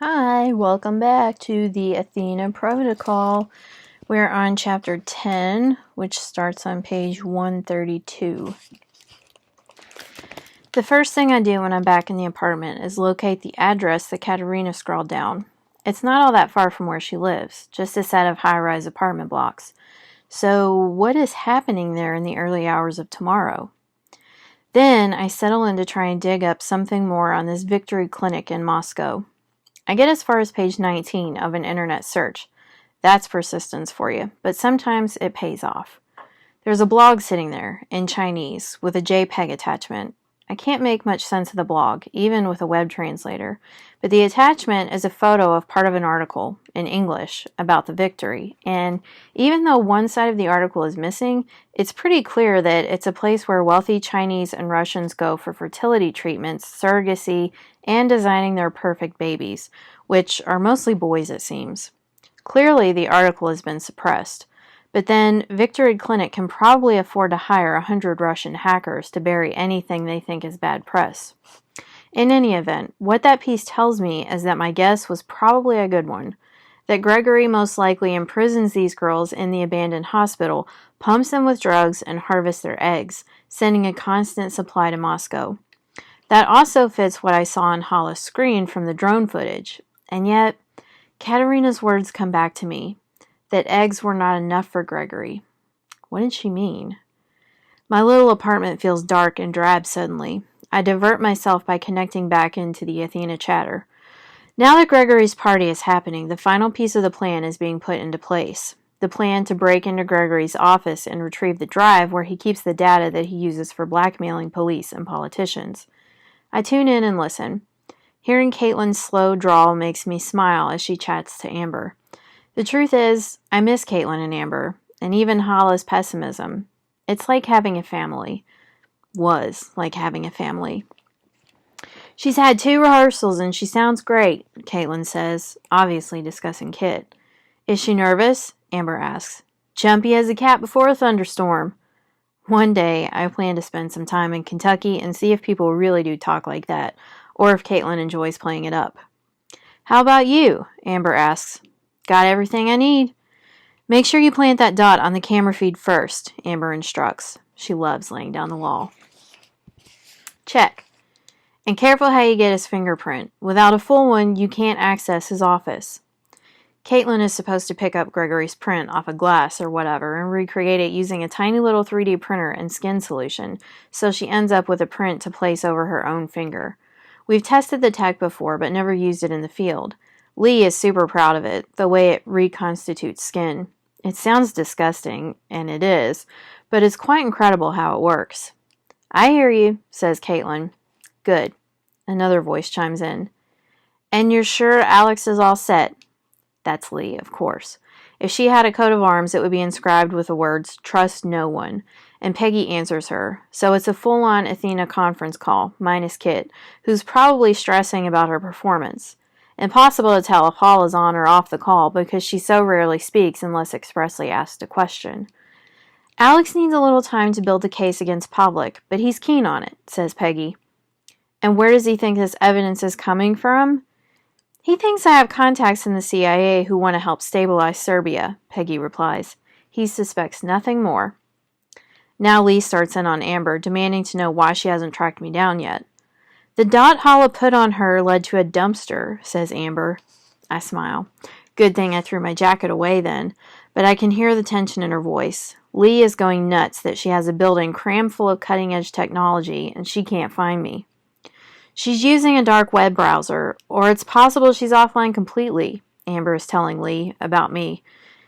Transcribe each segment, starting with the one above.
Hi, welcome back to the Athena Protocol. We're on chapter 10, which starts on page 132. The first thing I do when I'm back in the apartment is locate the address that Katerina scrawled down. It's not all that far from where she lives, just a set of high-rise apartment blocks. So what is happening there in the early hours of tomorrow? Then I settle in to try and dig up something more on this Victory Clinic in Moscow. I get as far as page 19 of an internet search. That's persistence for you, but sometimes it pays off. There's a blog sitting there, in Chinese, with a JPEG attachment. I can't make much sense of the blog, even with a web translator, but the attachment is a photo of part of an article, in English, about the victory, and even though one side of the article is missing, it's pretty clear that it's a place where wealthy Chinese and Russians go for fertility treatments, surrogacy, and designing their perfect babies, which are mostly boys, it seems. Clearly, the article has been suppressed. But then, Victory Clinic can probably afford to hire 100 Russian hackers to bury anything they think is bad press. In any event, what that piece tells me is that my guess was probably a good one. That Gregory most likely imprisons these girls in the abandoned hospital, pumps them with drugs, and harvests their eggs, sending a constant supply to Moscow. That also fits what I saw on Hollis' screen from the drone footage. And yet, Katerina's words come back to me. That eggs were not enough for Gregory. What did she mean? My little apartment feels dark and drab suddenly. I divert myself by connecting back into the Athena chatter. Now that Gregory's party is happening, the final piece of the plan is being put into place. The plan to break into Gregory's office and retrieve the drive where he keeps the data that he uses for blackmailing police and politicians. I tune in and listen. Hearing Caitlin's slow drawl makes me smile as she chats to Amber. The truth is, I miss Caitlin and Amber, and even Hollis' pessimism. It's like having a family. Was like having a family. She's had 2 rehearsals and she sounds great, Caitlin says, obviously discussing Kit. Is she nervous? Amber asks. Jumpy as a cat before a thunderstorm. One day, I plan to spend some time in Kentucky and see if people really do talk like that, or if Caitlin enjoys playing it up. How about you? Amber asks. Got everything I need. Make sure you plant that dot on the camera feed first, Amber instructs. She loves laying down the law. Check. And careful how you get his fingerprint. Without a full one, you can't access his office. Caitlin is supposed to pick up Gregory's print off a glass or whatever and recreate it using a tiny little 3D printer and skin solution, so she ends up with a print to place over her own finger. We've tested the tech before, but never used it in the field. Lee is super proud of it, the way it reconstitutes skin. It sounds disgusting, and it is, but it's quite incredible how it works. I hear you, says Caitlin. Good. Another voice chimes in. And you're sure Alex is all set? That's Lee, of course. If she had a coat of arms, it would be inscribed with the words, Trust no one. And Peggy answers her, so it's a full-on Athena conference call, minus Kit, who's probably stressing about her performance. Impossible to tell if Hall is on or off the call because she so rarely speaks unless expressly asked a question. Alex needs a little time to build a case against Pavlik, but he's keen on it, says Peggy. And where does he think this evidence is coming from? He thinks I have contacts in the CIA who want to help stabilize Serbia, Peggy replies. He suspects nothing more. Now Lee starts in on Amber, demanding to know why she hasn't tracked me down yet. The dot Hala put on her led to a dumpster, says Amber. I smile. Good thing I threw my jacket away then, but I can hear the tension in her voice. Lee is going nuts that she has a building crammed full of cutting-edge technology and she can't find me. She's using a dark web browser, or it's possible she's offline completely, Amber is telling Lee about me.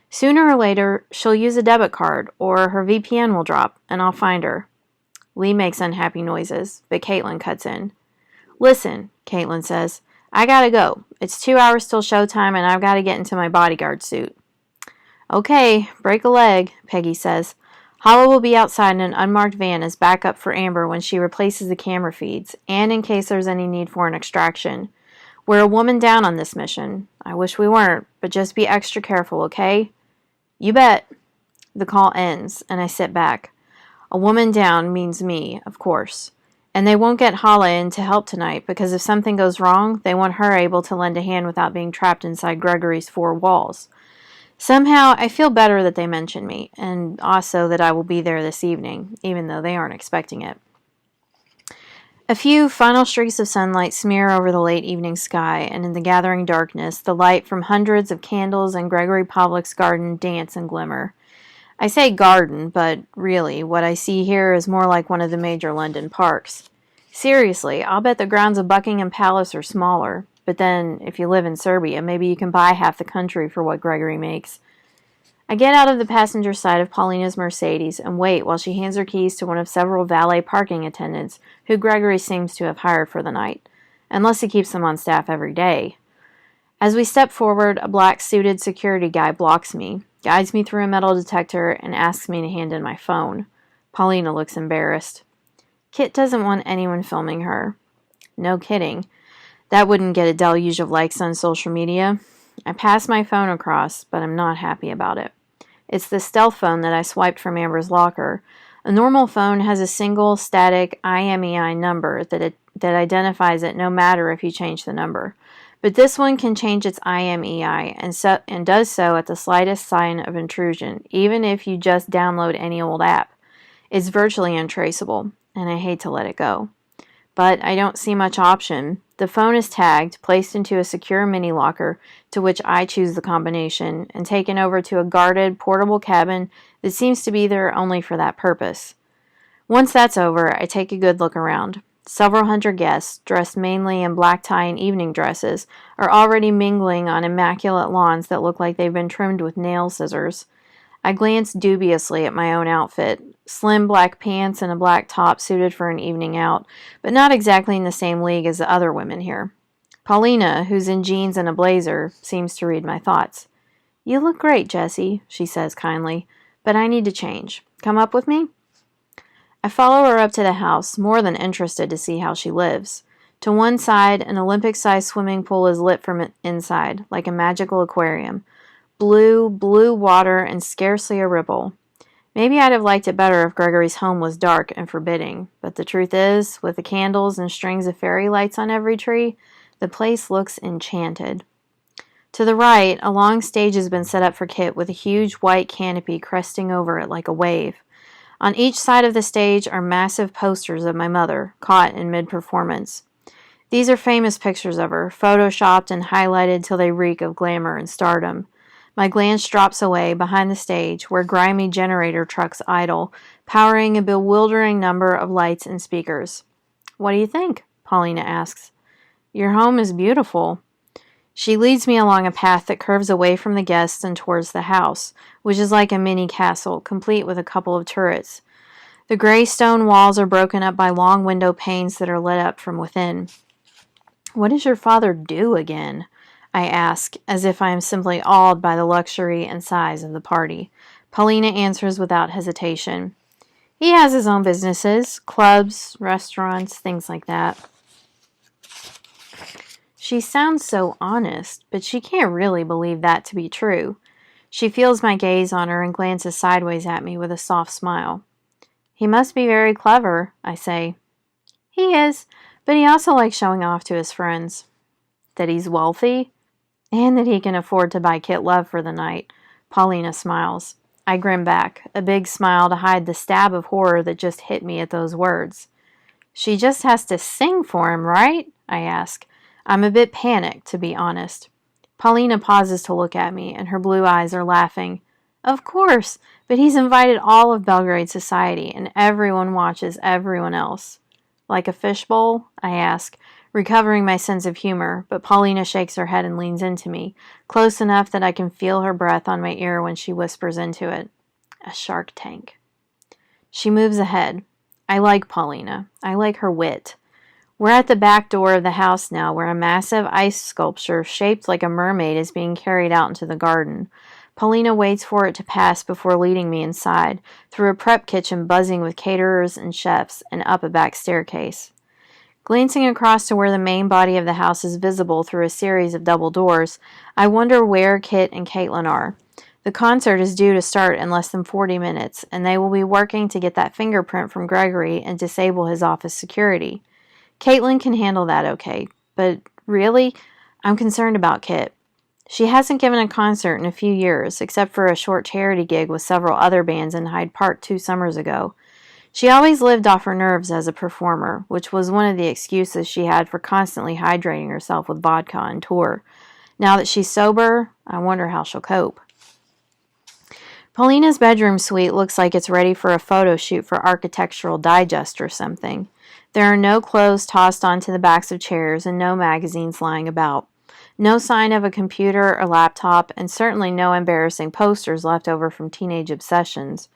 Sooner or later, she'll use a debit card, or her VPN will drop, and I'll find her. Lee makes unhappy noises, but Caitlin cuts in. Listen, Caitlin says, I gotta go. It's 2 hours till showtime, and I've got to get into my bodyguard suit. Okay, break a leg, Peggy says. Hala will be outside in an unmarked van as backup for Amber when she replaces the camera feeds, and in case there's any need for an extraction. We're a woman down on this mission. I wish we weren't, but just be extra careful, okay? You bet. The call ends, and I sit back. A woman down means me, of course. And they won't get Hala in to help tonight because if something goes wrong, they want her able to lend a hand without being trapped inside Gregory's four walls. Somehow, I feel better that they mentioned me, and also that I will be there this evening, even though they aren't expecting it. A few final streaks of sunlight smear over the late evening sky, and in the gathering darkness, the light from hundreds of candles in Gregory Pavlik's garden dance and glimmer. I say garden, but really, what I see here is more like one of the major London parks. Seriously, I'll bet the grounds of Buckingham Palace are smaller, but then, if you live in Serbia, maybe you can buy half the country for what Gregory makes. I get out of the passenger side of Paulina's Mercedes and wait while she hands her keys to one of several valet parking attendants who Gregory seems to have hired for the night, unless he keeps them on staff every day. As we step forward, a black-suited security guy blocks me, guides me through a metal detector, and asks me to hand in my phone. Paulina looks embarrassed. Kit doesn't want anyone filming her. No kidding. That wouldn't get a deluge of likes on social media. I pass my phone across, but I'm not happy about it. It's the stealth phone that I swiped from Amber's locker. A normal phone has a single static IMEI number that identifies it no matter if you change the number. But this one can change its IMEI and does so at the slightest sign of intrusion, even if you just download any old app. It's virtually untraceable, and I hate to let it go. But I don't see much option. The phone is tagged, placed into a secure mini locker, to which I choose the combination, and taken over to a guarded, portable cabin that seems to be there only for that purpose. Once that's over, I take a good look around. Several hundred guests, dressed mainly in black tie and evening dresses, are already mingling on immaculate lawns that look like they've been trimmed with nail scissors. I glance dubiously at my own outfit. Slim black pants and a black top suited for an evening out, but not exactly in the same league as the other women here. Paulina, who's in jeans and a blazer, seems to read my thoughts. "You look great, Jessie," she says kindly, "but I need to change. Come up with me?" I follow her up to the house, more than interested to see how she lives. To one side, an Olympic-sized swimming pool is lit from inside, like a magical aquarium. Blue water and scarcely a ripple. Maybe I'd have liked it better if Gregory's home was dark and forbidding, but the truth is, with the candles and strings of fairy lights on every tree, the place looks enchanted. To the right, a long stage has been set up for Kit with a huge white canopy cresting over it like a wave. On each side of the stage are massive posters of my mother, caught in mid-performance. These are famous pictures of her, photoshopped and highlighted till they reek of glamour and stardom. My glance drops away behind the stage, where grimy generator trucks idle, powering a bewildering number of lights and speakers. "What do you think?" Paulina asks. "Your home is beautiful." She leads me along a path that curves away from the guests and towards the house, which is like a mini castle, complete with a couple of turrets. The gray stone walls are broken up by long window panes that are lit up from within. "What does your father do again?" I ask, as if I am simply awed by the luxury and size of the party. Paulina answers without hesitation. "He has his own businesses, clubs, restaurants, things like that." She sounds so honest, but she can't really believe that to be true. She feels my gaze on her and glances sideways at me with a soft smile. "He must be very clever," I say. "He is, but he also likes showing off to his friends." "That he's wealthy?" "And that he can afford to buy Kit love for the night." Paulina smiles. I grin back, a big smile to hide the stab of horror that just hit me at those words. "She just has to sing for him, right?" I ask. I'm a bit panicked, to be honest. Paulina pauses to look at me, and her blue eyes are laughing. "Of course, but he's invited all of Belgrade society, and everyone watches everyone else." "Like a fishbowl?" I ask, recovering my sense of humor, but Paulina shakes her head and leans into me, close enough that I can feel her breath on my ear when she whispers into it. "A shark tank." She moves ahead. I like Paulina. I like her wit. We're at the back door of the house now, where a massive ice sculpture shaped like a mermaid is being carried out into the garden. Paulina waits for it to pass before leading me inside, through a prep kitchen buzzing with caterers and chefs, and up a back staircase. Glancing across to where the main body of the house is visible through a series of double doors, I wonder where Kit and Caitlin are. The concert is due to start in less than 40 minutes, and they will be working to get that fingerprint from Gregory and disable his office security. Caitlin can handle that okay, but really, I'm concerned about Kit. She hasn't given a concert in a few years, except for a short charity gig with several other bands in Hyde Park 2 summers ago. She always lived off her nerves as a performer, which was one of the excuses she had for constantly hydrating herself with vodka on tour. Now that she's sober, I wonder how she'll cope. Paulina's bedroom suite looks like it's ready for a photo shoot for Architectural Digest or something. There are no clothes tossed onto the backs of chairs and no magazines lying about. No sign of a computer or laptop, and certainly no embarrassing posters left over from teenage obsessions.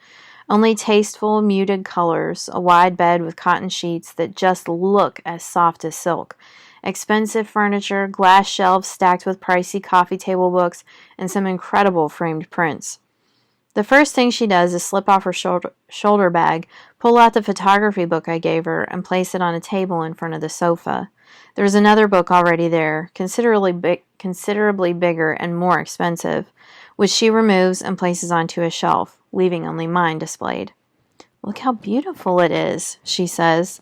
Only tasteful, muted colors, a wide bed with cotton sheets that just look as soft as silk, expensive furniture, glass shelves stacked with pricey coffee table books, and some incredible framed prints. The first thing she does is slip off her shoulder bag, pull out the photography book I gave her, and place it on a table in front of the sofa. There's another book already there, considerably bigger and more expensive, which she removes and places onto a shelf, leaving only mine displayed. "Look how beautiful it is," she says.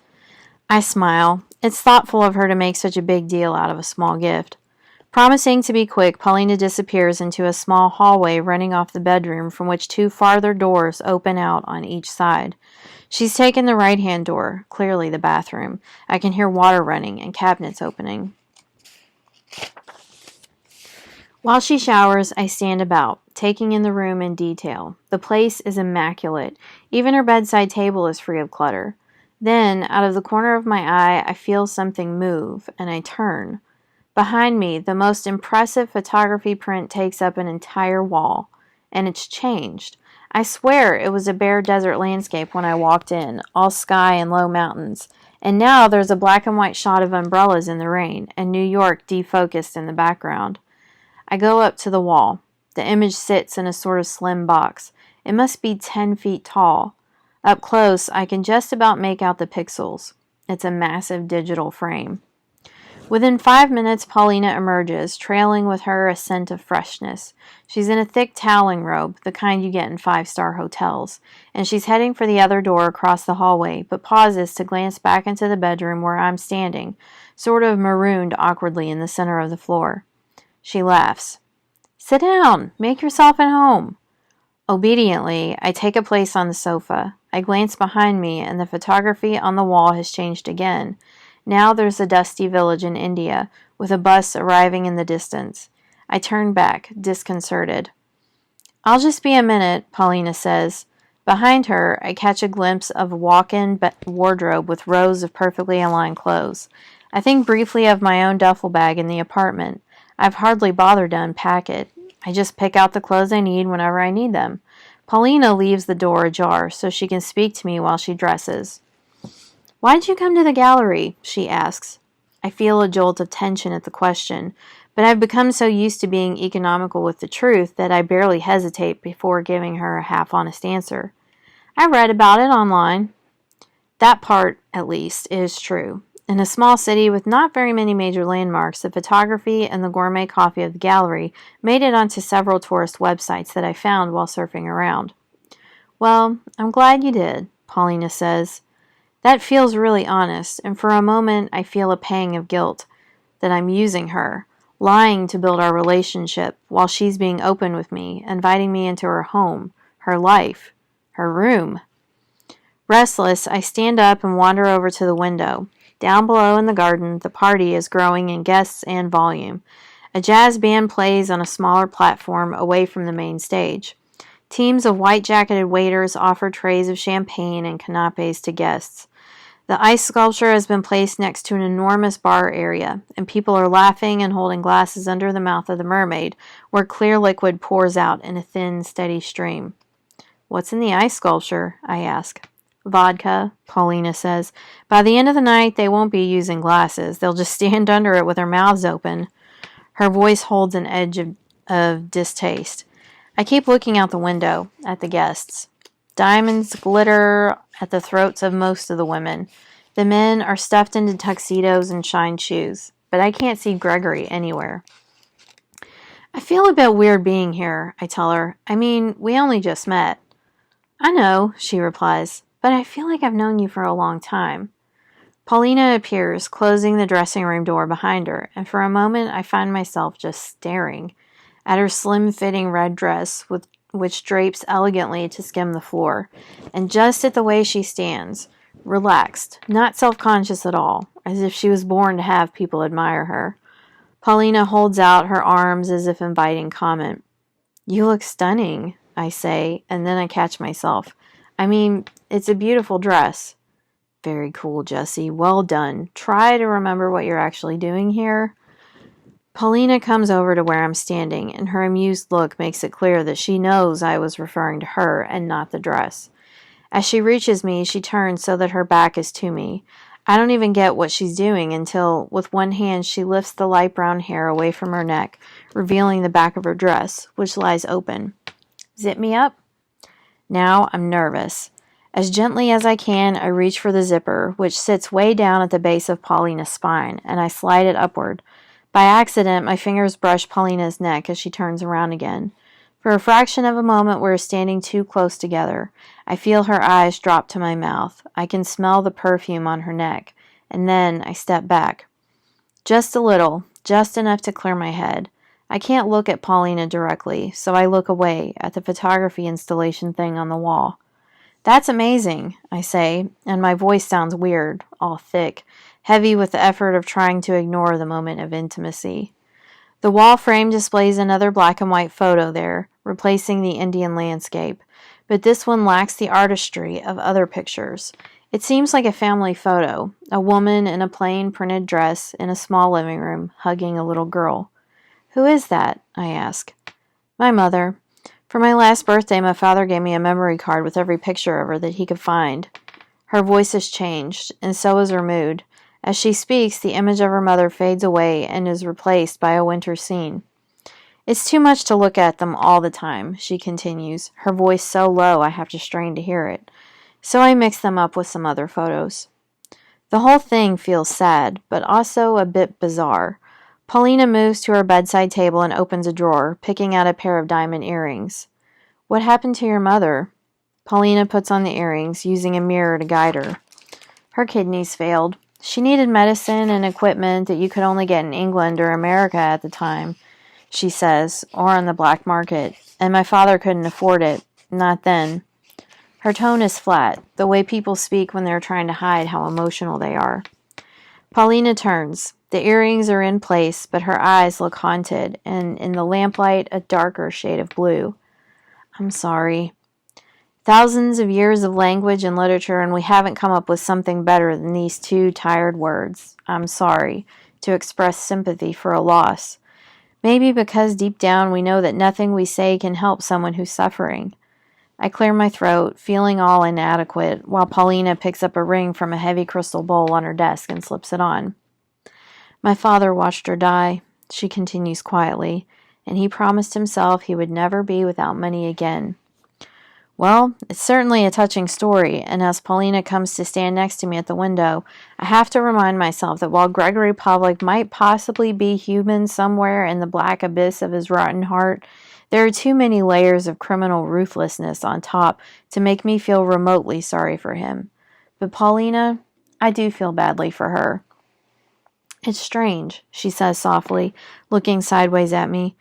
I smile. It's thoughtful of her to make such a big deal out of a small gift. Promising to be quick, Paulina disappears into a small hallway running off the bedroom from which 2 farther doors open out on each side. She's taken the right-hand door, clearly the bathroom. I can hear water running and cabinets opening. While she showers, I stand about, taking in the room in detail. The place is immaculate. Even her bedside table is free of clutter. Then, out of the corner of my eye, I feel something move, and I turn. Behind me, the most impressive photography print takes up an entire wall, and it's changed. I swear it was a bare desert landscape when I walked in, all sky and low mountains, and now there's a black and white shot of umbrellas in the rain, and New York defocused in the background. I go up to the wall. The image sits in a sort of slim box. It must be 10 feet tall. Up close, I can just about make out the pixels. It's a massive digital frame. Within 5 minutes, Paulina emerges, trailing with her a scent of freshness. She's in a thick toweling robe, the kind you get in 5-star hotels, and she's heading for the other door across the hallway, but pauses to glance back into the bedroom where I'm standing, sort of marooned awkwardly in the center of the floor. She laughs. "Sit down. Make yourself at home." Obediently, I take a place on the sofa. I glance behind me, and the photography on the wall has changed again. Now there's a dusty village in India, with a bus arriving in the distance. I turn back, disconcerted. "I'll just be a minute," Paulina says. Behind her, I catch a glimpse of a walk-in wardrobe with rows of perfectly aligned clothes. I think briefly of my own duffel bag in the apartment. I've hardly bothered to unpack it. I just pick out the clothes I need whenever I need them. Paulina leaves the door ajar so she can speak to me while she dresses. "Why did you come to the gallery?" she asks. I feel a jolt of tension at the question, but I've become so used to being economical with the truth that I barely hesitate before giving her a half-honest answer. "I read about it online." That part, at least, is true. In a small city with not very many major landmarks, the photography and the gourmet coffee of the gallery made it onto several tourist websites that I found while surfing around. "Well, I'm glad you did," Paulina says. That feels really honest, and for a moment I feel a pang of guilt that I'm using her, lying to build our relationship while she's being open with me, inviting me into her home, her life, her room. Restless, I stand up and wander over to the window. Down below in the garden, the party is growing in guests and volume. A jazz band plays on a smaller platform away from the main stage. Teams of white-jacketed waiters offer trays of champagne and canapes to guests. The ice sculpture has been placed next to an enormous bar area, and people are laughing and holding glasses under the mouth of the mermaid, where clear liquid pours out in a thin, steady stream. "What's in the ice sculpture?" I ask. "Vodka," Paulina says. "By the end of the night, they won't be using glasses. They'll just stand under it with their mouths open." Her voice holds an edge of distaste. I keep looking out the window at the guests. Diamonds glitter at the throats of most of the women. The men are stuffed into tuxedos and shined shoes, but I can't see Gregory anywhere. I feel a bit weird being here, I tell her. I mean, we only just met. I know, she replies, but I feel like I've known you for a long time. Paulina appears, closing the dressing room door behind her, and for a moment I find myself just staring at her slim-fitting red dress which drapes elegantly to skim the floor, and just at the way she stands, relaxed, not self-conscious at all, as if she was born to have people admire her. Paulina holds out her arms as if inviting comment. You look stunning, I say, and then I catch myself. I mean, it's a beautiful dress. Very cool, Jessie. Well done. Try to remember what you're actually doing here. Paulina comes over to where I'm standing, and her amused look makes it clear that she knows I was referring to her and not the dress. As she reaches me, she turns so that her back is to me. I don't even get what she's doing until, with one hand, she lifts the light brown hair away from her neck, revealing the back of her dress, which lies open. Zip me up? Now I'm nervous. As gently as I can, I reach for the zipper, which sits way down at the base of Paulina's spine, and I slide it upward. By accident, my fingers brush Paulina's neck as she turns around again. For a fraction of a moment, we're standing too close together. I feel her eyes drop to my mouth. I can smell the perfume on her neck, and then I step back. Just a little, just enough to clear my head. I can't look at Paulina directly, so I look away at the photography installation thing on the wall. That's amazing, I say, and my voice sounds weird, all thick, heavy with the effort of trying to ignore the moment of intimacy. The wall frame displays another black and white photo there, replacing the Indian landscape, but this one lacks the artistry of other pictures. It seems like a family photo, a woman in a plain printed dress in a small living room, hugging a little girl. Who is that? I ask. My mother. For my last birthday, my father gave me a memory card with every picture of her that he could find. Her voice has changed, and so has her mood. As she speaks, the image of her mother fades away and is replaced by a winter scene. It's too much to look at them all the time, she continues, her voice so low I have to strain to hear it. So I mix them up with some other photos. The whole thing feels sad, but also a bit bizarre. Paulina moves to her bedside table and opens a drawer, picking out a pair of diamond earrings. What happened to your mother? Paulina puts on the earrings, using a mirror to guide her. Her kidneys failed. She needed medicine and equipment that you could only get in England or America at the time, she says, or on the black market, and my father couldn't afford it. Not then. Her tone is flat, the way people speak when they're trying to hide how emotional they are. Paulina turns. The earrings are in place, but her eyes look haunted, and in the lamplight, a darker shade of blue. I'm sorry. Thousands of years of language and literature, and we haven't come up with something better than these two tired words, I'm sorry, to express sympathy for a loss. Maybe because deep down we know that nothing we say can help someone who's suffering. I clear my throat, feeling all inadequate, while Paulina picks up a ring from a heavy crystal bowl on her desk and slips it on. My father watched her die, she continues quietly, and he promised himself he would never be without money again. Well, it's certainly a touching story, and as Paulina comes to stand next to me at the window, I have to remind myself that while Gregory Pavlik might possibly be human somewhere in the black abyss of his rotten heart, there are too many layers of criminal ruthlessness on top to make me feel remotely sorry for him. But Paulina, I do feel badly for her. It's strange, she says softly, looking sideways at me.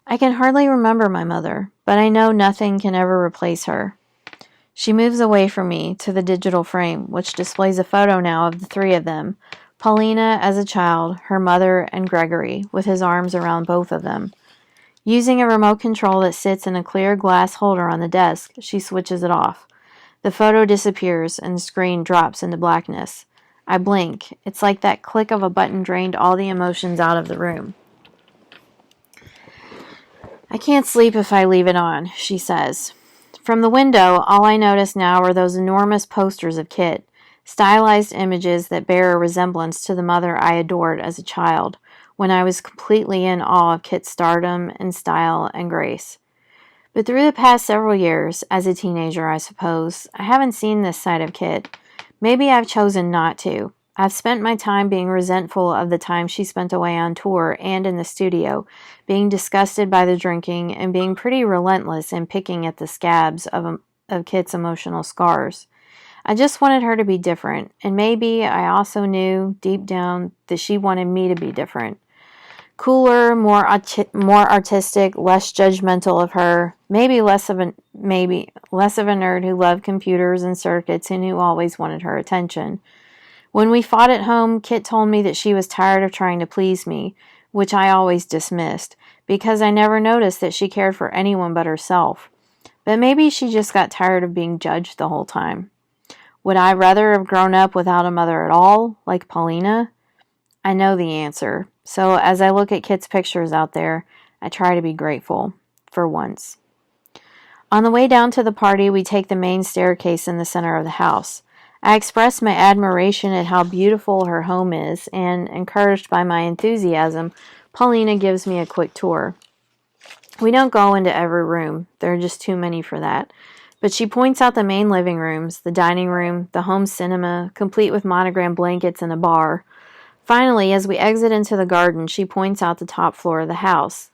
I can hardly remember my mother, but I know nothing can ever replace her. She moves away from me to the digital frame, which displays a photo now of the three of them, Paulina as a child, her mother, and Gregory, with his arms around both of them. Using a remote control that sits in a clear glass holder on the desk, she switches it off. The photo disappears, and the screen drops into blackness. I blink. It's like that click of a button drained all the emotions out of the room. I can't sleep if I leave it on, she says. From the window, all I notice now are those enormous posters of Kit, stylized images that bear a resemblance to the mother I adored as a child, when I was completely in awe of Kit's stardom and style and grace. But through the past several years, as a teenager I suppose, I haven't seen this side of Kit. Maybe I've chosen not to. I've spent my time being resentful of the time she spent away on tour and in the studio, being disgusted by the drinking, and being pretty relentless in picking at the scabs of Kit's emotional scars. I just wanted her to be different, and maybe I also knew deep down that she wanted me to be different. Cooler, more artistic, less judgmental of her, maybe less of a nerd who loved computers and circuits and who always wanted her attention. When we fought at home, Kit told me that she was tired of trying to please me, which I always dismissed, because I never noticed that she cared for anyone but herself. But maybe she just got tired of being judged the whole time. Would I rather have grown up without a mother at all, like Paulina? I know the answer, so as I look at Kit's pictures out there, I try to be grateful, for once. On the way down to the party, we take the main staircase in the center of the house. I express my admiration at how beautiful her home is, and, encouraged by my enthusiasm, Paulina gives me a quick tour. We don't go into every room, there are just too many for that, but she points out the main living rooms, the dining room, the home cinema, complete with monogram blankets and a bar. Finally, as we exit into the garden, she points out the top floor of the house.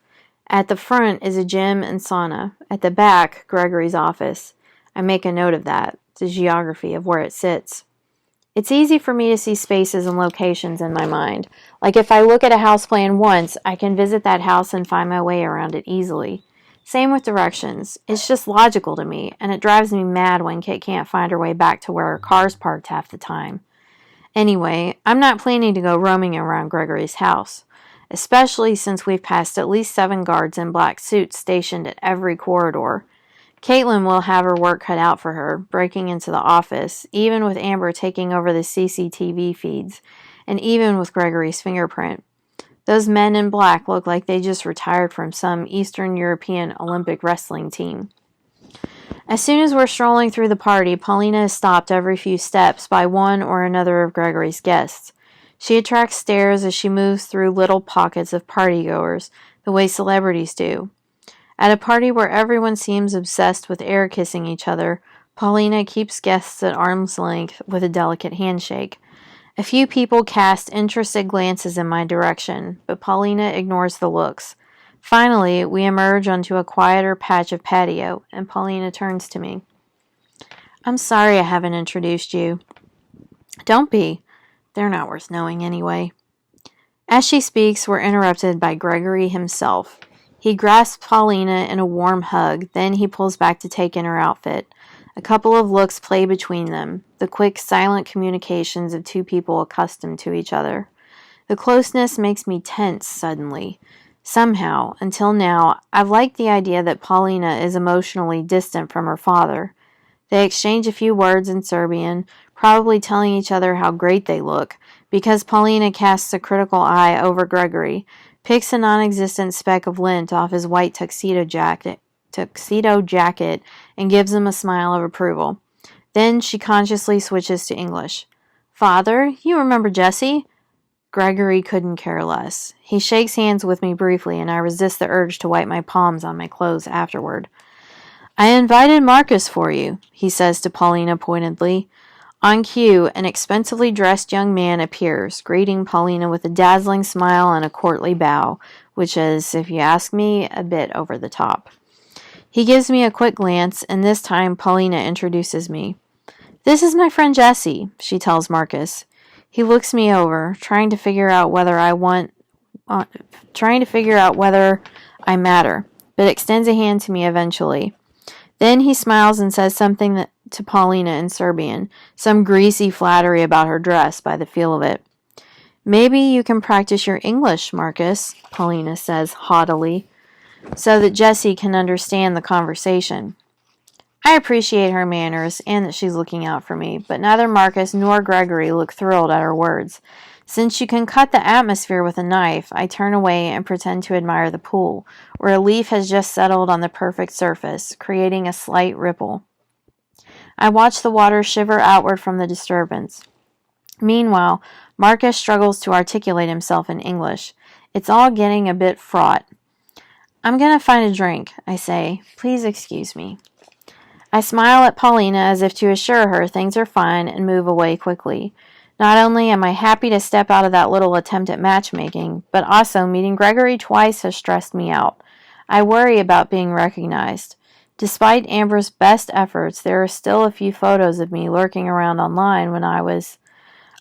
At the front is a gym and sauna. At the back, Gregory's office. I make a note of that, the geography of where it sits. It's easy for me to see spaces and locations in my mind. Like if I look at a house plan once, I can visit that house and find my way around it easily. Same with directions. It's just logical to me, and it drives me mad when Kit can't find her way back to where her car's parked half the time. Anyway, I'm not planning to go roaming around Gregory's house, especially since we've passed at least 7 guards in black suits stationed at every corridor. Caitlin will have her work cut out for her, breaking into the office, even with Amber taking over the CCTV feeds, and even with Gregory's fingerprint. Those men in black look like they just retired from some Eastern European Olympic wrestling team. As soon as we're strolling through the party, Paulina is stopped every few steps by one or another of Gregory's guests. She attracts stares as she moves through little pockets of partygoers, the way celebrities do. At a party where everyone seems obsessed with air kissing each other, Paulina keeps guests at arm's length with a delicate handshake. A few people cast interested glances in my direction, but Paulina ignores the looks. Finally, we emerge onto a quieter patch of patio, and Paulina turns to me. I'm sorry I haven't introduced you. Don't be. They're not worth knowing anyway. As she speaks, we're interrupted by Gregory himself. He grasps Paulina in a warm hug, then he pulls back to take in her outfit. A couple of looks play between them, the quick, silent communications of two people accustomed to each other. The closeness makes me tense suddenly. Somehow, until now, I've liked the idea that Paulina is emotionally distant from her father. They exchange a few words in Serbian, probably telling each other how great they look, because Paulina casts a critical eye over Gregory, picks a non-existent speck of lint off his white tuxedo jacket, and gives him a smile of approval. Then she consciously switches to English. Father, you remember Jessie? Gregory couldn't care less. He shakes hands with me briefly, and I resist the urge to wipe my palms on my clothes afterward. I invited Marcus for you, he says to Paulina pointedly. On cue, an expensively dressed young man appears, greeting Paulina with a dazzling smile and a courtly bow, which is, if you ask me, a bit over the top. He gives me a quick glance, and this time Paulina introduces me. This is my friend Jessie, she tells Marcus. He looks me over, trying to figure out whether I matter, but extends a hand to me eventually. Then he smiles and says something to Paulina in Serbian, some greasy flattery about her dress by the feel of it. Maybe you can practice your English, Marcus, Paulina says haughtily, so that Jessie can understand the conversation. I appreciate her manners and that she's looking out for me, but neither Marcus nor Gregory look thrilled at her words. Since you can cut the atmosphere with a knife, I turn away and pretend to admire the pool, where a leaf has just settled on the perfect surface, creating a slight ripple. I watch the water shiver outward from the disturbance. Meanwhile, Marcus struggles to articulate himself in English. It's all getting a bit fraught. I'm going to find a drink, I say. Please excuse me. I smile at Paulina as if to assure her things are fine and move away quickly. Not only am I happy to step out of that little attempt at matchmaking, but also meeting Gregory twice has stressed me out. I worry about being recognized. Despite Amber's best efforts, there are still a few photos of me lurking around online when I was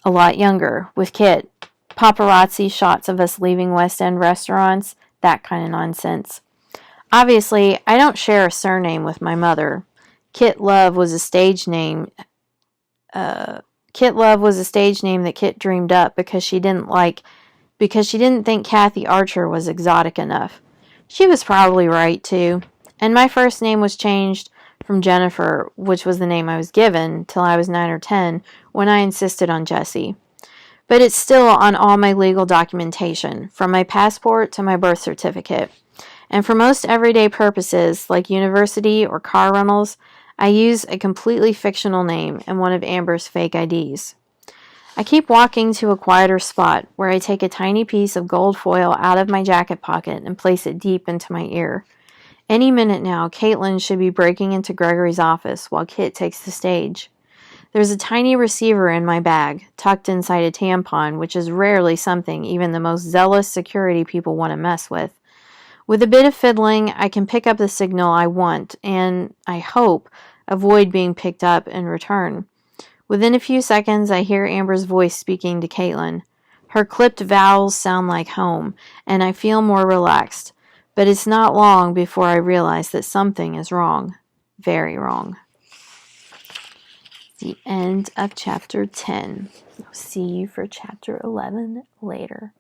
a lot younger, with Kit. Paparazzi shots of us leaving West End restaurants, that kind of nonsense. Obviously, I don't share a surname with my mother. Kit Love was a stage name. Kit Love was a stage name that Kit dreamed up because she didn't think Kathy Archer was exotic enough. She was probably right too. And my first name was changed from Jennifer, which was the name I was given, till I was 9 or 10, when I insisted on Jessie. But it's still on all my legal documentation, from my passport to my birth certificate. And for most everyday purposes, like university or car rentals, I use a completely fictional name and one of Amber's fake IDs. I keep walking to a quieter spot where I take a tiny piece of gold foil out of my jacket pocket and place it deep into my ear. Any minute now, Caitlin should be breaking into Gregory's office while Kit takes the stage. There's a tiny receiver in my bag, tucked inside a tampon, which is rarely something even the most zealous security people want to mess with. With a bit of fiddling, I can pick up the signal I want and, I hope, avoid being picked up in return. Within a few seconds, I hear Amber's voice speaking to Caitlin. Her clipped vowels sound like home, and I feel more relaxed. But it's not long before I realize that something is wrong. Very wrong. The end of chapter 10. I'll see you for chapter 11 later.